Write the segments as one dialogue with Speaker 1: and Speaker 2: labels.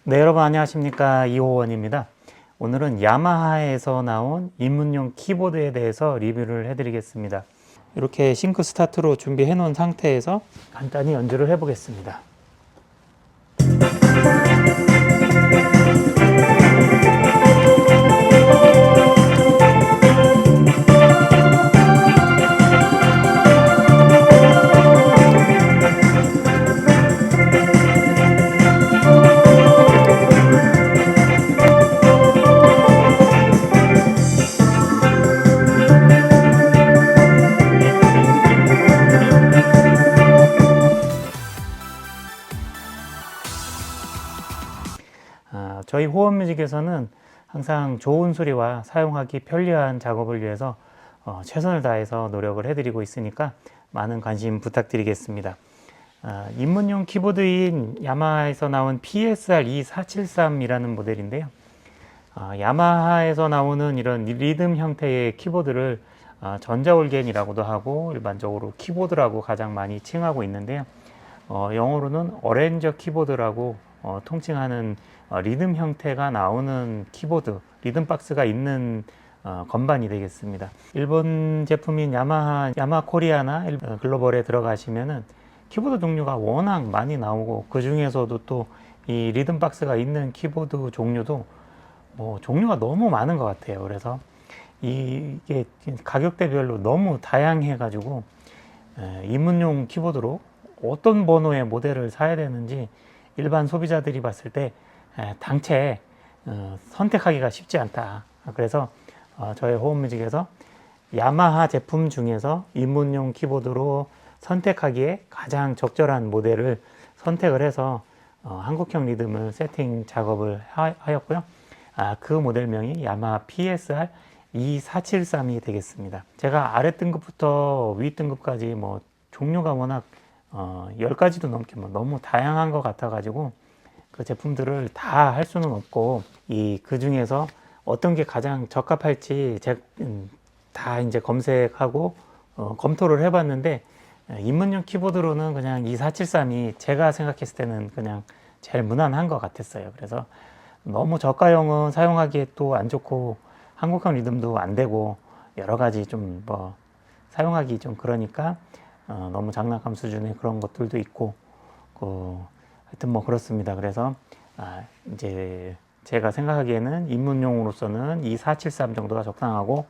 Speaker 1: 네, 여러분 안녕하십니까, 이호원입니다. 오늘은 야마하에서 나온 입문용 키보드에 대해서 리뷰를 해드리겠습니다. 이렇게 싱크 스타트로 준비해 놓은 상태에서 간단히 연주를 해보겠습니다. 저희 호원뮤직에서는 항상 좋은 소리와 사용하기 편리한 작업을 위해서 최선을 다해서 노력을 해드리고 있으니까 많은 관심 부탁드리겠습니다. 입문용 키보드인 야마하에서 나온 PSR-2473이라는 모델인데요. 야마하에서 나오는 이런 리듬 형태의 키보드를 전자올겐이라고도 하고 일반적으로 키보드라고 가장 많이 칭하고 있는데요. 영어로는 어레인저 키보드라고 통칭하는 리듬 형태가 나오는 키보드, 리듬 박스가 있는 건반이 되겠습니다. 일본 제품인 야마 코리아나 글로벌에 들어가시면은 키보드 종류가 워낙 많이 나오고 그 중에서도 또 이 리듬 박스가 있는 키보드 종류도 종류가 너무 많은 것 같아요. 그래서 이게 가격대별로 너무 다양해 가지고 입문용 키보드로 어떤 번호의 모델을 사야 되는지 일반 소비자들이 봤을 때 당최 선택하기가 쉽지 않다. 그래서 저희 호흡뮤직에서 야마하 제품 중에서 입문용 키보드로 선택하기에 가장 적절한 모델을 선택을 해서 한국형 리듬을 세팅 작업을 하였고요. 그 모델명이 야마하 PSR 2473이 되겠습니다. 제가 아래 등급부터 위 등급까지 종류가 워낙 10가지도 넘게 너무 다양한 것 같아 가지고 그 제품들을 다 할 수는 없고 그 중에서 어떤 게 가장 적합할지 다 이제 검색하고 검토를 해봤는데 입문용 키보드로는 그냥 2473이 제가 생각했을 때는 그냥 제일 무난한 것 같았어요. 그래서 너무 저가형은 사용하기에 또 안 좋고 한국형 리듬도 안 되고 여러 가지 좀 사용하기 좀 그러니까 너무 장난감 수준의 그런 것들도 있고 하여튼 그렇습니다. 그래서 이제 제가 생각하기에는 입문용으로서는 2473 정도가 적당하고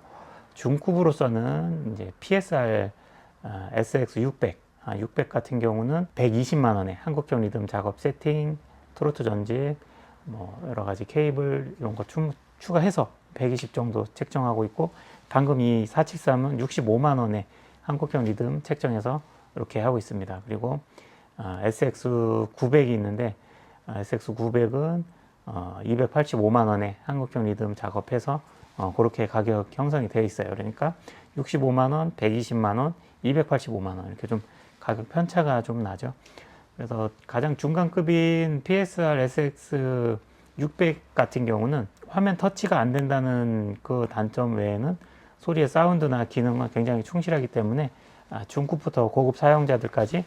Speaker 1: 중급으로서는 이제 PSR SX 600 600 같은 경우는 120만 원에 한국형 리듬 작업 세팅, 트로트 전집, 여러 가지 케이블 이런 거 추가해서 120 정도 책정하고 있고, 방금 이 473은 65만 원에 한국형 리듬 책정해서 이렇게 하고 있습니다. 그리고 SX 900이 있는데 SX 900은 285만 원에 한국형 리듬 작업해서 그렇게 가격 형성이 되어 있어요. 그러니까 65만 원, 120만 원, 285만 원 이렇게 좀 가격 편차가 좀 나죠. 그래서 가장 중간급인 PSR SX 600 같은 경우는 화면 터치가 안 된다는 그 단점 외에는 소리의 사운드나 기능은 굉장히 충실하기 때문에 중급부터 고급 사용자들까지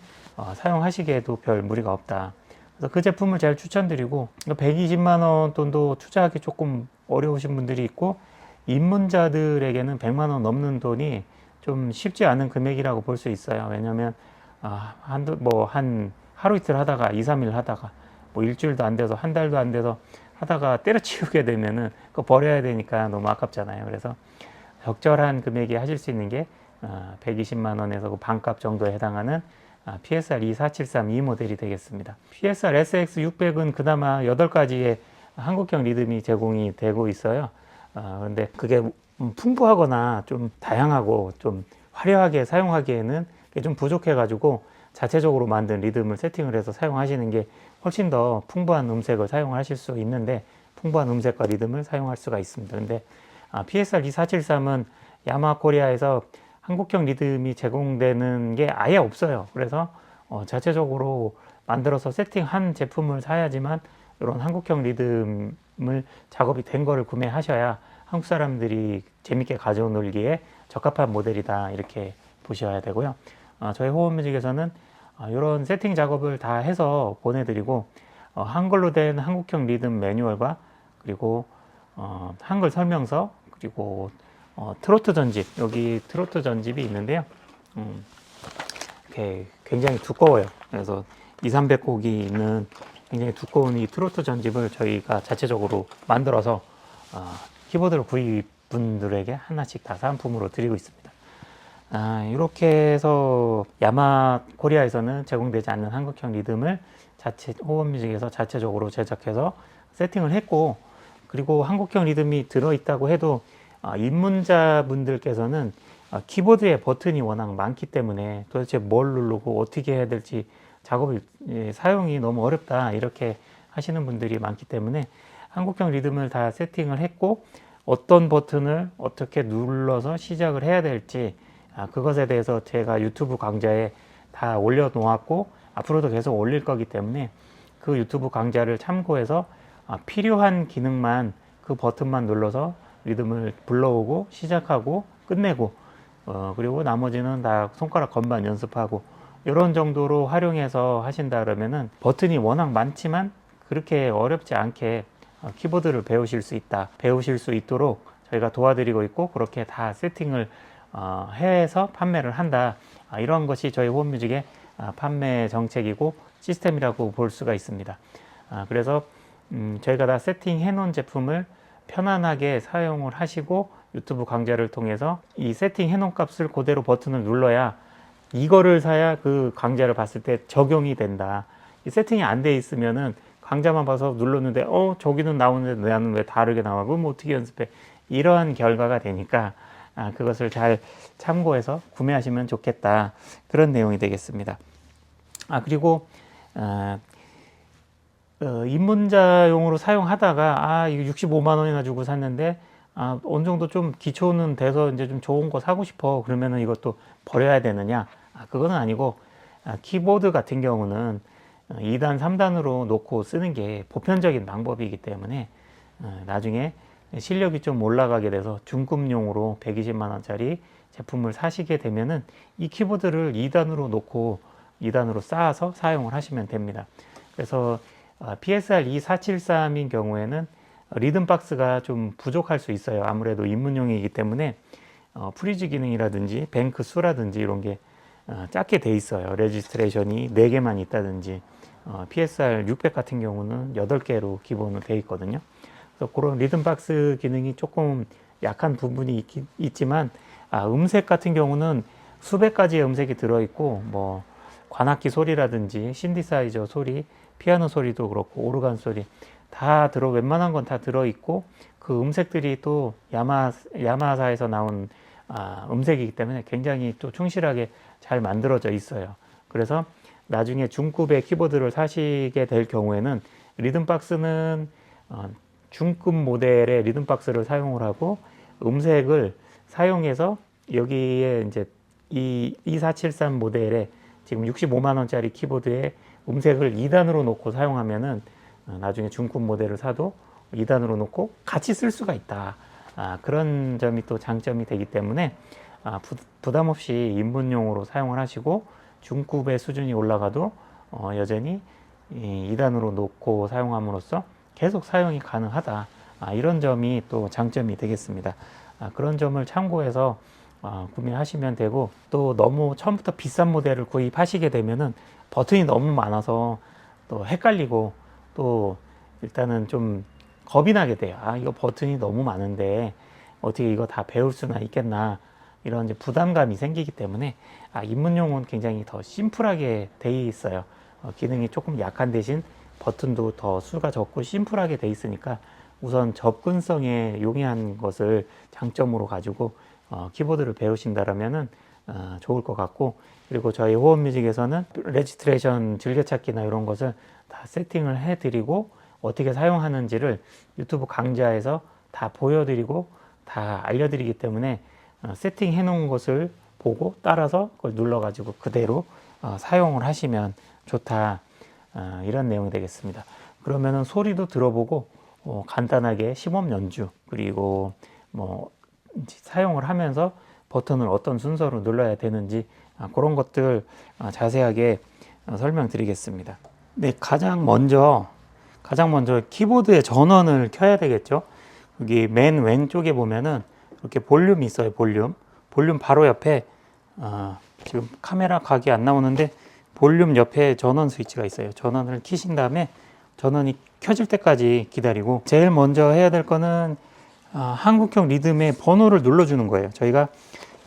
Speaker 1: 사용하시기에도 별 무리가 없다. 그래서 그 제품을 제일 추천드리고, 120만 원 돈도 투자하기 조금 어려우신 분들이 있고 입문자들에게는 100만 원 넘는 돈이 좀 쉽지 않은 금액이라고 볼 수 있어요. 왜냐하면 한 하루 이틀 하다가 2, 3일 하다가 일주일도 안 돼서 한 달도 안 돼서 하다가 때려치우게 되면은 그거 버려야 되니까 너무 아깝잖아요. 그래서 적절한 금액에 하실 수 있는 게 120만 원에서 그 반값 정도에 해당하는 PSR 2473 이 모델이 되겠습니다. PSR SX 600은 그나마 8가지의 한국형 리듬이 제공이 되고 있어요. 근데 그게 풍부하거나 좀 다양하고 좀 화려하게 사용하기에는 좀 부족해 가지고 자체적으로 만든 리듬을 세팅을 해서 사용하시는 게 훨씬 더 풍부한 음색을 사용하실 수 있는데, 풍부한 음색과 리듬을 사용할 수가 있습니다. 근데 PSR 2473은 야마하 코리아에서 한국형 리듬이 제공되는 게 아예 없어요. 그래서 자체적으로 만들어서 세팅한 제품을 사야지만 이런 한국형 리듬을 작업이 된 거를 구매하셔야 한국 사람들이 재밌게 가져놀기에 적합한 모델이다, 이렇게 보셔야 되고요. 저희 호흡뮤직에서는 이런 세팅 작업을 다 해서 보내드리고 한글로 된 한국형 리듬 매뉴얼과 그리고 한글 설명서, 그리고 트로트 전집, 여기 트로트 전집이 있는데요. 이렇게 굉장히 두꺼워요. 그래서 200~300곡이 있는 굉장히 두꺼운 이 트로트 전집을 저희가 자체적으로 만들어서 키보드를 구입 분들에게 하나씩 다 사은품으로 드리고 있습니다. 이렇게 해서 야마 코리아에서는 제공되지 않는 한국형 리듬을 호흡뮤직에서 자체적으로 제작해서 세팅을 했고, 그리고 한국형 리듬이 들어있다고 해도 입문자분들께서는 키보드에 버튼이 워낙 많기 때문에 도대체 뭘 누르고 어떻게 해야 될지 사용이 너무 어렵다, 이렇게 하시는 분들이 많기 때문에 한국형 리듬을 다 세팅을 했고, 어떤 버튼을 어떻게 눌러서 시작을 해야 될지 그것에 대해서 제가 유튜브 강좌에 다 올려놓았고 앞으로도 계속 올릴 거기 때문에 그 유튜브 강좌를 참고해서 필요한 기능만, 그 버튼만 눌러서 리듬을 불러오고 시작하고 끝내고 그리고 나머지는 다 손가락 건반 연습하고 이런 정도로 활용해서 하신다 그러면은 버튼이 워낙 많지만 그렇게 어렵지 않게 키보드를 배우실 수 있도록 저희가 도와드리고 있고, 그렇게 다 세팅을 해서 판매를 한다. 이런 것이 저희 호흡뮤직의 판매 정책이고 시스템이라고 볼 수가 있습니다. 그래서 저희가 다 세팅해 놓은 제품을 편안하게 사용을 하시고 유튜브 강좌를 통해서 이 세팅해 놓은 값을 그대로 버튼을 눌러야, 이거를 사야 그 강좌를 봤을 때 적용이 된다. 이 세팅이 안 돼 있으면은 강좌만 봐서 눌렀는데 저기는 나오는데 나는 왜 다르게 나와? 그럼 어떻게 연습해? 이러한 결과가 되니까 그것을 잘 참고해서 구매하시면 좋겠다, 그런 내용이 되겠습니다. 그리고 입문자용으로 사용하다가 이거 65만 원이나 주고 샀는데 어느 정도 좀 기초는 돼서 이제 좀 좋은 거 사고 싶어, 그러면은 이것도 버려야 되느냐? 그거는 아니고 키보드 같은 경우는 2단, 3단으로 놓고 쓰는 게 보편적인 방법이기 때문에 나중에 실력이 좀 올라가게 돼서 중급용으로 120만 원짜리 제품을 사시게 되면은 이 키보드를 2단으로 놓고 2단으로 쌓아서 사용을 하시면 됩니다. 그래서 PSR 2473인 경우에는 리듬 박스가 좀 부족할 수 있어요. 아무래도 입문용이기 때문에 프리즈 기능이라든지 뱅크 수라든지 이런 게 작게 돼 있어요. 레지스트레이션이 4개만 있다든지 PSR 600 같은 경우는 8개로 기본으로 돼 있거든요. 그래서 그런 리듬 박스 기능이 조금 약한 부분이 있지만 음색 같은 경우는 수백 가지의 음색이 들어있고, 뭐 관악기 소리라든지 신디사이저 소리, 피아노 소리도 그렇고 오르간 소리 웬만한 건 다 들어있고, 그 음색들이 또 야마하사에서 나온 음색이기 때문에 굉장히 또 충실하게 잘 만들어져 있어요. 그래서 나중에 중급의 키보드를 사시게 될 경우에는 리듬박스는 중급 모델의 리듬박스를 사용을 하고, 음색을 사용해서 여기에 이제 이 2473 모델의 지금 65만 원짜리 키보드에 음색을 2단으로 놓고 사용하면은 나중에 중급 모델을 사도 2단으로 놓고 같이 쓸 수가 있다. 그런 점이 또 장점이 되기 때문에 부담 없이 입문용으로 사용을 하시고, 중급의 수준이 올라가도 여전히 2단으로 놓고 사용함으로써 계속 사용이 가능하다. 이런 점이 또 장점이 되겠습니다. 그런 점을 참고해서 구매하시면 되고, 또 너무 처음부터 비싼 모델을 구입하시게 되면은 버튼이 너무 많아서 또 헷갈리고, 또 일단은 좀 겁이 나게 돼요. 이거 버튼이 너무 많은데 어떻게 이거 다 배울 수나 있겠나, 이런 이제 부담감이 생기기 때문에 입문용은 굉장히 더 심플하게 돼 있어요. 기능이 조금 약한 대신 버튼도 더 수가 적고 심플하게 돼 있으니까 우선 접근성에 용이한 것을 장점으로 가지고 키보드를 배우신다라면은 좋을 것 같고, 그리고 저희 호흡뮤직에서는 레지스트레이션 즐겨찾기나 이런 것을 다 세팅을 해드리고 어떻게 사용하는지를 유튜브 강좌에서 다 보여드리고 다 알려드리기 때문에 세팅해 놓은 것을 보고 따라서 그걸 눌러가지고 그대로 사용을 하시면 좋다, 이런 내용이 되겠습니다. 그러면은 소리도 들어보고 간단하게 시범 연주, 그리고 뭐 사용을 하면서 버튼을 어떤 순서로 눌러야 되는지 그런 것들 자세하게 설명드리겠습니다. 네, 가장 먼저 가장 먼저 키보드의 전원을 켜야 되겠죠. 여기 맨 왼쪽에 보면은 이렇게 볼륨이 있어요. 볼륨 바로 옆에 지금 카메라 각이 안 나오는데 볼륨 옆에 전원 스위치가 있어요. 전원을 켜신 다음에 전원이 켜질 때까지 기다리고, 제일 먼저 해야 될 거는 한국형 리듬의 번호를 눌러주는 거예요. 저희가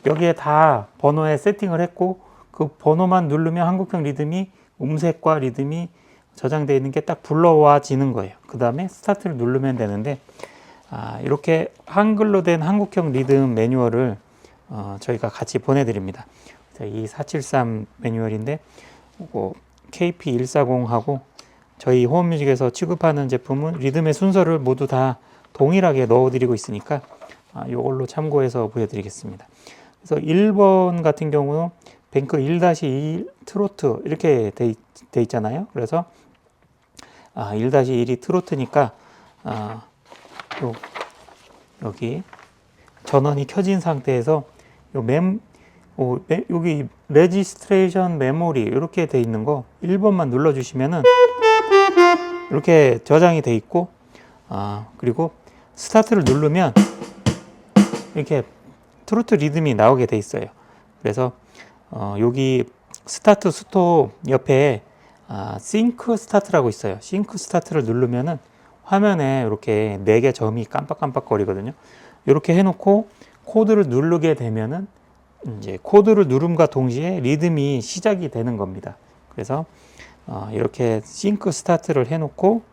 Speaker 1: 여기에 다 번호에 세팅을 했고, 그 번호만 누르면 한국형 리듬이, 음색과 리듬이 저장되어 있는 게 딱 불러와지는 거예요. 그 다음에 스타트를 누르면 되는데, 이렇게 한글로 된 한국형 리듬 매뉴얼을 저희가 같이 보내드립니다. 이 473 매뉴얼인데, KP140하고 저희 호흡뮤직에서 취급하는 제품은 리듬의 순서를 모두 다 동일하게 넣어드리고 있으니까 이걸로 참고해서 보여드리겠습니다. 그래서 1번 같은 경우는 뱅크 1-2 트로트 이렇게 돼 있잖아요. 그래서 1-1이 트로트니까 여기 전원이 켜진 상태에서 여기 레지스트레이션 메모리 이렇게 돼 있는 거 1번만 눌러주시면은 이렇게 저장이 돼 있고, 그리고 스타트를 누르면 이렇게 트로트 리듬이 나오게 돼 있어요. 그래서 여기 스타트 스톱 옆에 싱크 스타트라고 있어요. 싱크 스타트를 누르면은 화면에 이렇게 4개 점이 깜빡깜빡 거리거든요. 이렇게 해놓고 코드를 누르게 되면은 이제 코드를 누름과 동시에 리듬이 시작이 되는 겁니다. 그래서 이렇게 싱크 스타트를 해놓고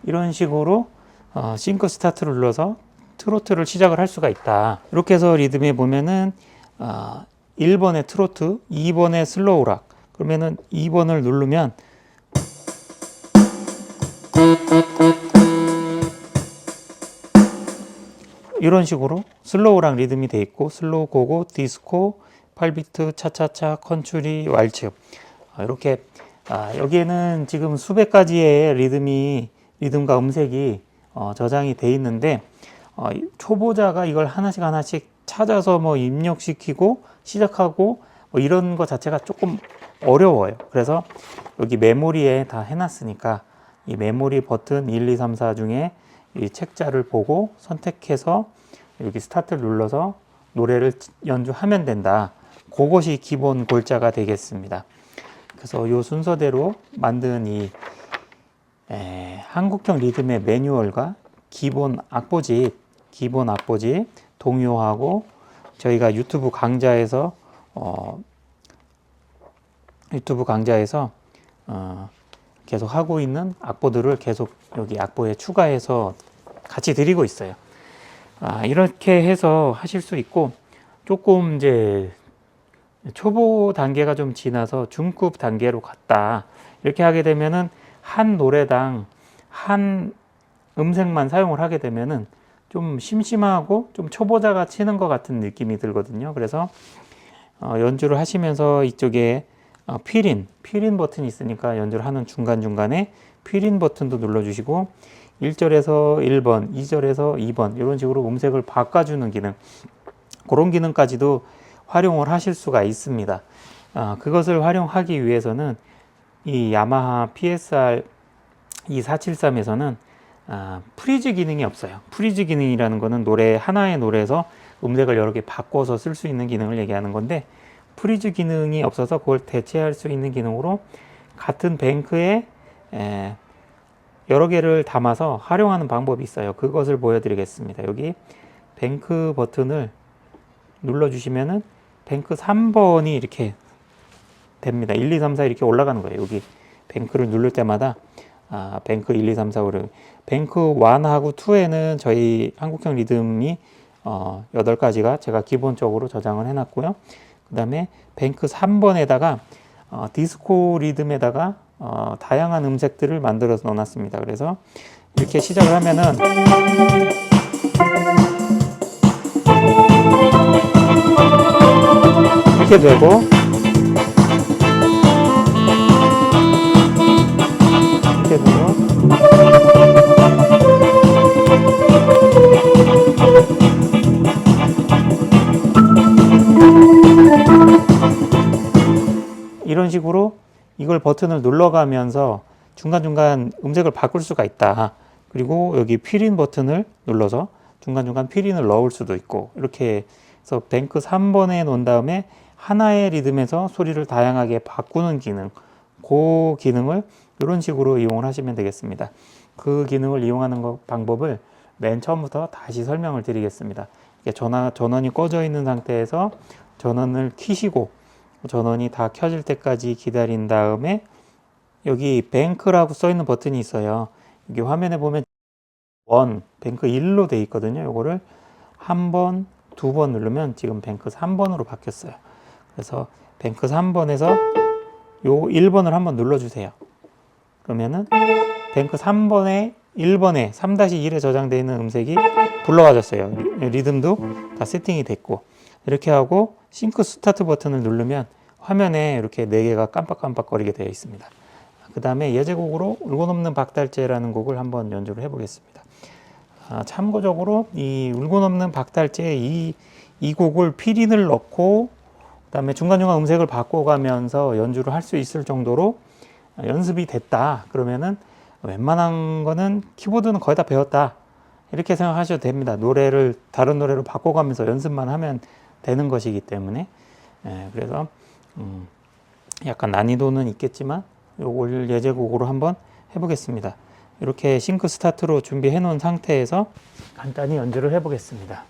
Speaker 1: 이런 식으로 싱크 스타트를 눌러서 트로트를 시작을 할 수가 있다. 이렇게 해서 리듬에 보면은 1번의 트로트, 2번의 슬로우 락, 그러면은 2번을 누르면 이런 식으로 슬로우랑 리듬이 돼 있고, 슬로우 고고, 디스코, 8비트, 차차차, 컨츄리, 왈츠, 이렇게 여기에는 지금 수백 가지의 리듬과 음색이 저장이 돼 있는데, 초보자가 이걸 하나씩 찾아서 뭐 입력시키고 시작하고 뭐 이런 거 자체가 조금 어려워요. 그래서 여기 메모리에 다 해놨으니까 이 메모리 버튼 1, 2, 3, 4 중에 이 책자를 보고 선택해서 여기 스타트를 눌러서 노래를 연주하면 된다. 그것이 기본 골자가 되겠습니다. 그래서 이 순서대로 만든 이 한국형 리듬의 매뉴얼과 기본 악보집 동요하고 저희가 유튜브 강좌에서 계속 하고 있는 악보들을 계속 여기 악보에 추가해서 같이 드리고 있어요. 이렇게 해서 하실 수 있고, 조금 이제 초보 단계가 좀 지나서 중급 단계로 갔다 이렇게 하게 되면은 한 노래당 한 음색만 사용을 하게 되면은 좀 심심하고 좀 초보자가 치는 것 같은 느낌이 들거든요. 그래서 연주를 하시면서 이쪽에 필인 버튼이 있으니까 연주를 하는 중간중간에 필인 버튼도 눌러주시고 1절에서 1번, 2절에서 2번 이런 식으로 음색을 바꿔주는 기능, 그런 기능까지도 활용을 하실 수가 있습니다. 그것을 활용하기 위해서는 이 야마하 PSR 2473에서는 프리즈 기능이 없어요. 프리즈 기능이라는 거는 하나의 노래에서 음색을 여러 개 바꿔서 쓸 수 있는 기능을 얘기하는 건데, 프리즈 기능이 없어서 그걸 대체할 수 있는 기능으로 같은 뱅크에 여러 개를 담아서 활용하는 방법이 있어요. 그것을 보여드리겠습니다. 여기 뱅크 버튼을 눌러주시면은 뱅크 3번이 이렇게 됩니다. 1, 2, 3, 4 이렇게 올라가는 거예요. 여기 뱅크를 누를 때마다 뱅크 1, 2, 3, 4, 5, 6. 뱅크 1하고 2에는 저희 한국형 리듬이 8가지가 제가 기본적으로 저장을 해놨고요. 그 다음에 뱅크 3번에다가 디스코 리듬에다가 다양한 음색들을 만들어서 넣어놨습니다. 그래서 이렇게 시작을 하면은 이렇게 되고, 이렇게 이런 식으로 이걸 버튼을 눌러가면서 중간중간 음색을 바꿀 수가 있다. 그리고 여기 필인 버튼을 눌러서 중간중간 필인을 넣을 수도 있고, 이렇게 해서 뱅크 3번에 놓은 다음에 하나의 리듬에서 소리를 다양하게 바꾸는 기능, 그 기능을 이런 식으로 이용을 하시면 되겠습니다. 그 기능을 이용하는 방법을 맨 처음부터 다시 설명을 드리겠습니다. 전원이 꺼져 있는 상태에서 전원을 켜시고 전원이 다 켜질 때까지 기다린 다음에 여기 뱅크라고 써 있는 버튼이 있어요. 여기 화면에 보면 뱅크 1로 되어 있거든요. 요거를 한 번, 두 번 누르면 지금 뱅크 3번으로 바뀌었어요. 그래서 뱅크 3번에서 요 1번을 한번 눌러주세요. 그러면은 뱅크 3번에 1번에 3-1에 저장되어 있는 음색이 불러와졌어요. 리듬도 다 세팅이 됐고, 이렇게 하고 싱크 스타트 버튼을 누르면 화면에 이렇게 4개가 깜빡깜빡거리게 되어 있습니다. 그 다음에 예제곡으로 울고 넘는 박달재라는 곡을 한번 연주를 해보겠습니다. 참고적으로 이 울고 넘는 박달재 이 곡을 필인을 넣고 그 다음에 중간중간 음색을 바꿔가면서 연주를 할 수 있을 정도로 연습이 됐다. 그러면은 웬만한 거는 키보드는 거의 다 배웠다. 이렇게 생각하셔도 됩니다. 다른 노래로 바꿔가면서 연습만 하면 되는 것이기 때문에. 그래서 약간 난이도는 있겠지만 요걸 예제곡으로 한번 해보겠습니다. 이렇게 싱크 스타트로 준비해 놓은 상태에서 간단히 연주를 해보겠습니다.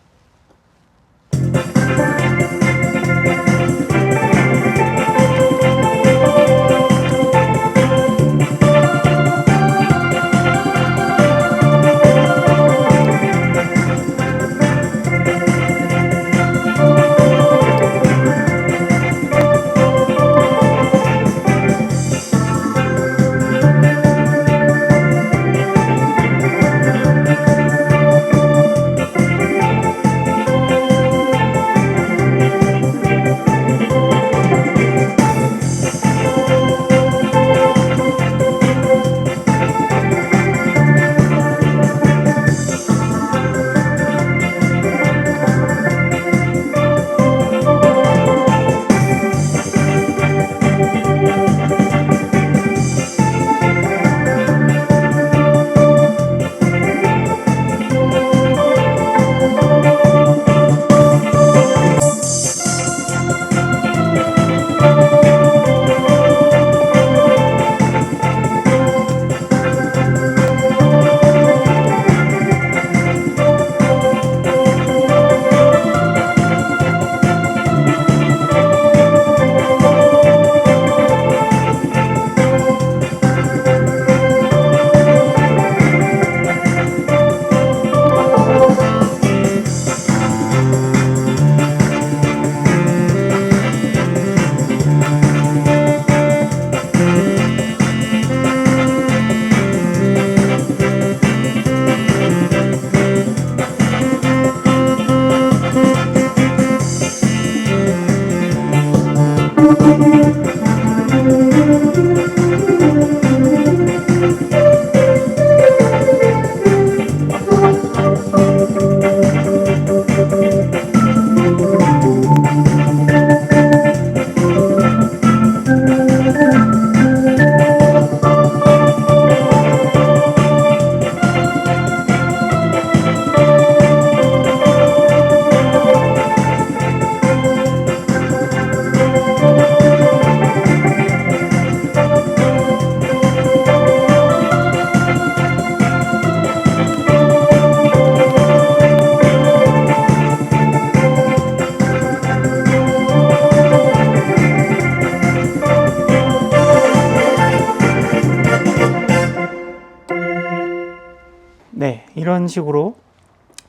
Speaker 1: 네, 이런 식으로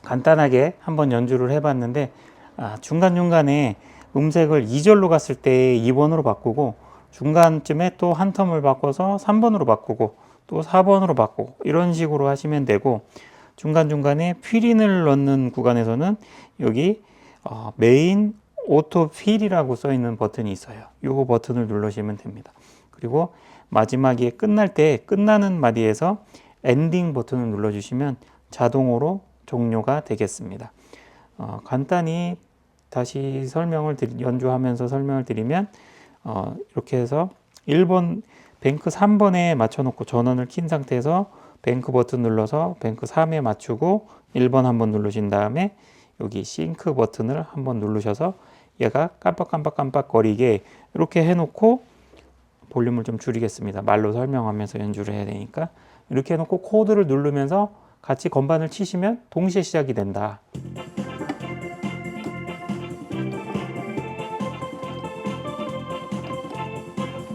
Speaker 1: 간단하게 한번 연주를 해봤는데, 중간중간에 음색을 2절로 갔을 때 2번으로 바꾸고, 중간쯤에 또 한 텀을 바꿔서 3번으로 바꾸고, 또 4번으로 바꾸고, 이런 식으로 하시면 되고, 중간중간에 필인을 넣는 구간에서는 여기 메인 오토 필이라고 써 있는 버튼이 있어요. 이 버튼을 누르시면 됩니다. 그리고 마지막에 끝날 때 끝나는 마디에서 엔딩 버튼을 눌러주시면 자동으로 종료가 되겠습니다. 간단히 다시 연주하면서 설명을 드리면 이렇게 해서 1번 뱅크 3번에 맞춰놓고 전원을 킨 상태에서 뱅크 버튼 눌러서 뱅크 3에 맞추고 1번 한번 누르신 다음에 여기 싱크 버튼을 한번 누르셔서 얘가 깜빡깜빡깜빡거리게 이렇게 해놓고 볼륨을 좀 줄이겠습니다. 말로 설명하면서 연주를 해야 되니까 이렇게 해놓고 코드를 누르면서 같이 건반을 치시면 동시에 시작이 된다.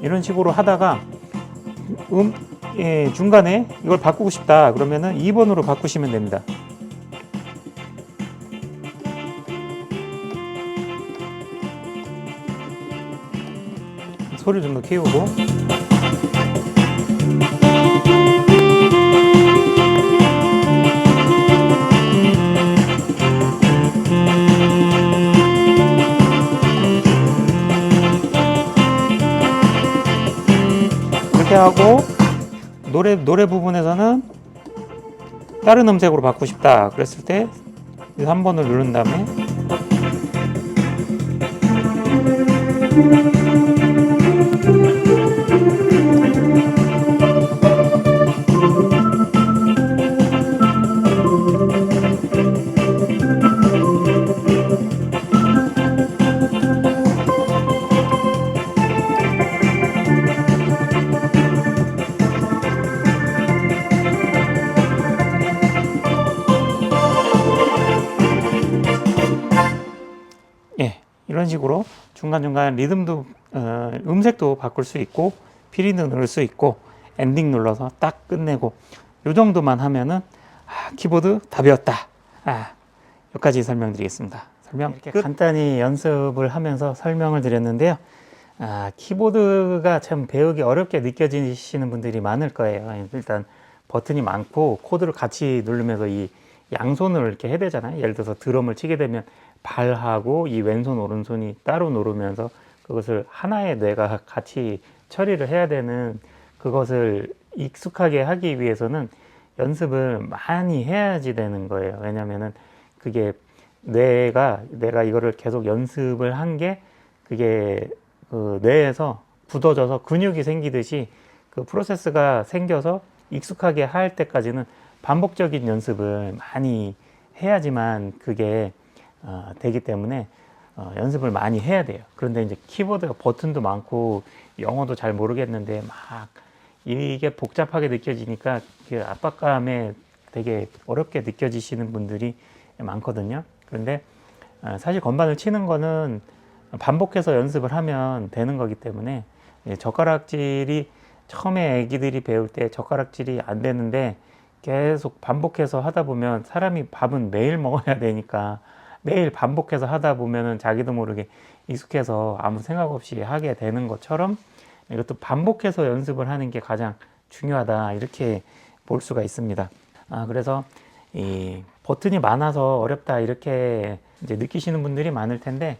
Speaker 1: 이런 식으로 하다가 중간에 이걸 바꾸고 싶다 그러면은 2번으로 바꾸시면 됩니다. 소리 좀 더 키우고 이렇게 하고 노래 부분에서는 다른 음색으로 바꾸고 싶다 그랬을 때 3번을 누른 다음에 이런 식으로 중간중간 리듬도 음색도 바꿀 수 있고 피리도 누를 수 있고 엔딩 눌러서 딱 끝내고 이 정도만 하면은 키보드 다 배웠다. 여기까지 설명드리겠습니다. 이렇게 간단히 연습을 하면서 설명을 드렸는데요. 키보드가 참 배우기 어렵게 느껴지시는 분들이 많을 거예요. 일단 버튼이 많고 코드를 같이 누르면서 이 양손을 이렇게 해야 되잖아요. 예를 들어서 드럼을 치게 되면 발하고 이 왼손 오른손이 따로 누르면서 그것을 하나의 뇌가 같이 처리를 해야 되는 그것을 익숙하게 하기 위해서는 연습을 많이 해야지 되는 거예요. 왜냐면은 그게 내가 이거를 계속 연습을 한 게 그게 그 뇌에서 굳어져서 근육이 생기듯이 그 프로세스가 생겨서 익숙하게 할 때까지는 반복적인 연습을 많이 해야지만 그게 되기 때문에 연습을 많이 해야 돼요. 그런데 이제 키보드가 버튼도 많고 영어도 잘 모르겠는데 막 이게 복잡하게 느껴지니까 그 압박감에 되게 어렵게 느껴지시는 분들이 많거든요. 그런데 사실 건반을 치는 거는 반복해서 연습을 하면 되는 거기 때문에 젓가락질이 처음에 애기들이 배울 때 젓가락질이 안 되는데 계속 반복해서 하다 보면 사람이 밥은 매일 먹어야 되니까 매일 반복해서 하다 보면은 자기도 모르게 익숙해서 아무 생각 없이 하게 되는 것처럼 이것도 반복해서 연습을 하는 게 가장 중요하다 이렇게 볼 수가 있습니다. 그래서 이 버튼이 많아서 어렵다 이렇게 이제 느끼시는 분들이 많을 텐데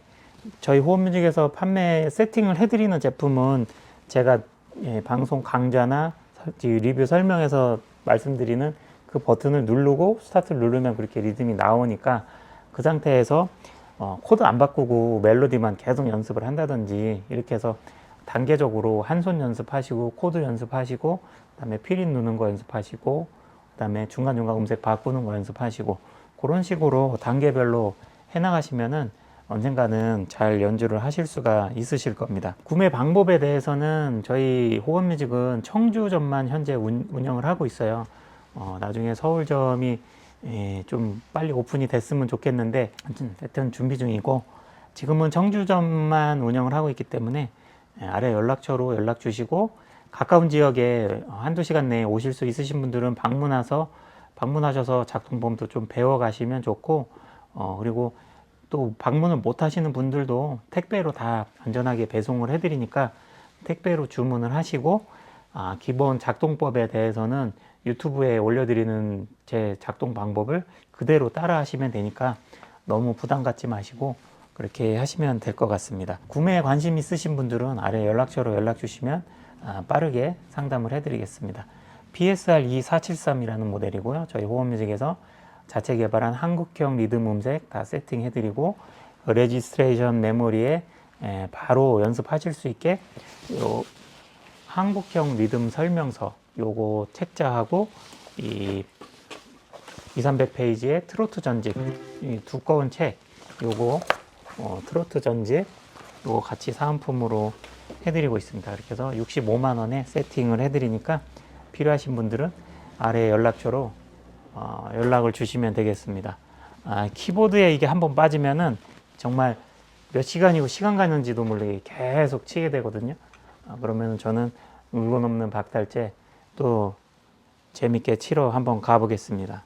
Speaker 1: 저희 호흡뮤직에서 판매 세팅을 해드리는 제품은 제가 방송 강좌나 리뷰 설명에서 말씀드리는 그 버튼을 누르고 스타트를 누르면 그렇게 리듬이 나오니까 그 상태에서 코드 안 바꾸고 멜로디만 계속 연습을 한다든지 이렇게 해서 단계적으로 한 손 연습하시고 코드 연습하시고 그다음에 피릿 누는 거 연습하시고 그다음에 중간중간 음색 바꾸는 거 연습하시고 그런 식으로 단계별로 해나가시면은 언젠가는 잘 연주를 하실 수가 있으실 겁니다. 구매 방법에 대해서는 저희 호흡뮤직은 청주점만 현재 운영을 하고 있어요. 나중에 서울점이 좀 빨리 오픈이 됐으면 좋겠는데 하여튼 준비 중이고 지금은 청주점만 운영을 하고 있기 때문에 아래 연락처로 연락 주시고 가까운 지역에 한두 시간 내에 오실 수 있으신 분들은 방문하셔서 작동법도 좀 배워 가시면 좋고 그리고 또 방문을 못 하시는 분들도 택배로 다 안전하게 배송을 해 드리니까 택배로 주문을 하시고 기본 작동법에 대해서는 유튜브에 올려드리는 제 작동 방법을 그대로 따라 하시면 되니까 너무 부담 갖지 마시고 그렇게 하시면 될 것 같습니다. 구매에 관심 있으신 분들은 아래 연락처로 연락 주시면 빠르게 상담을 해드리겠습니다. PSR-2473이라는 모델이고요. 저희 호흡뮤직에서 자체 개발한 한국형 리듬 음색 다 세팅해드리고 레지스트레이션 메모리에 바로 연습하실 수 있게 요 한국형 리듬 설명서 요거 책자하고 이 200~300페이지의 트로트 전집 이 두꺼운 책 요거 트로트 전집 요거 같이 사은품으로 해드리고 있습니다. 그렇게 해서 65만 원에 세팅을 해드리니까 필요하신 분들은 아래 연락처로 연락을 주시면 되겠습니다. 키보드에 이게 한번 빠지면은 정말 몇 시간이고 시간 가는지도 모르게 계속 치게 되거든요. 그러면 저는 물건 없는 박달재 또 재밌게 치러 한번 가보겠습니다.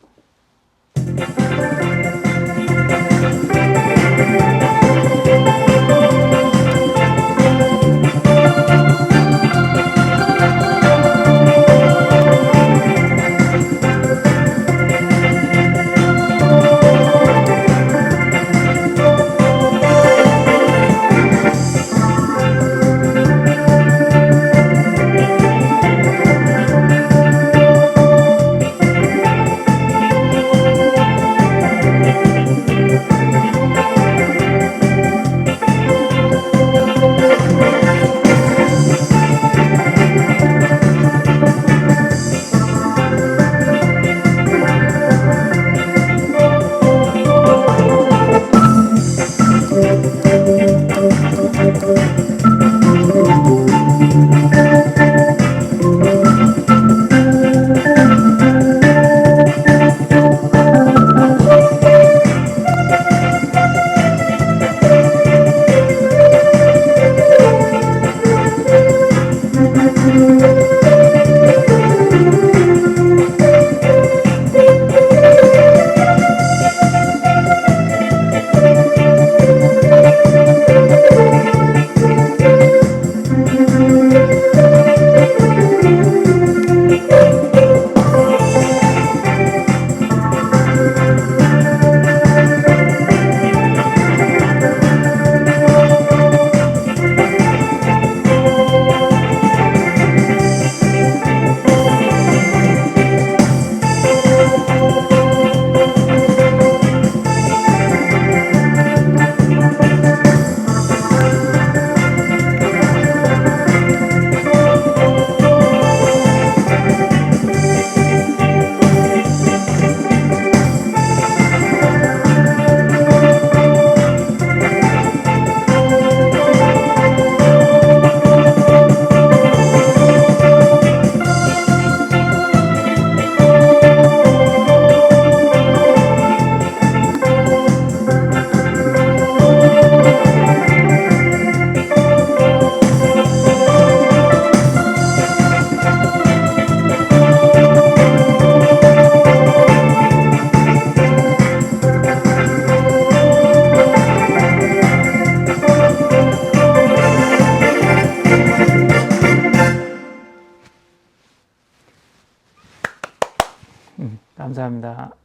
Speaker 1: 감사합니다.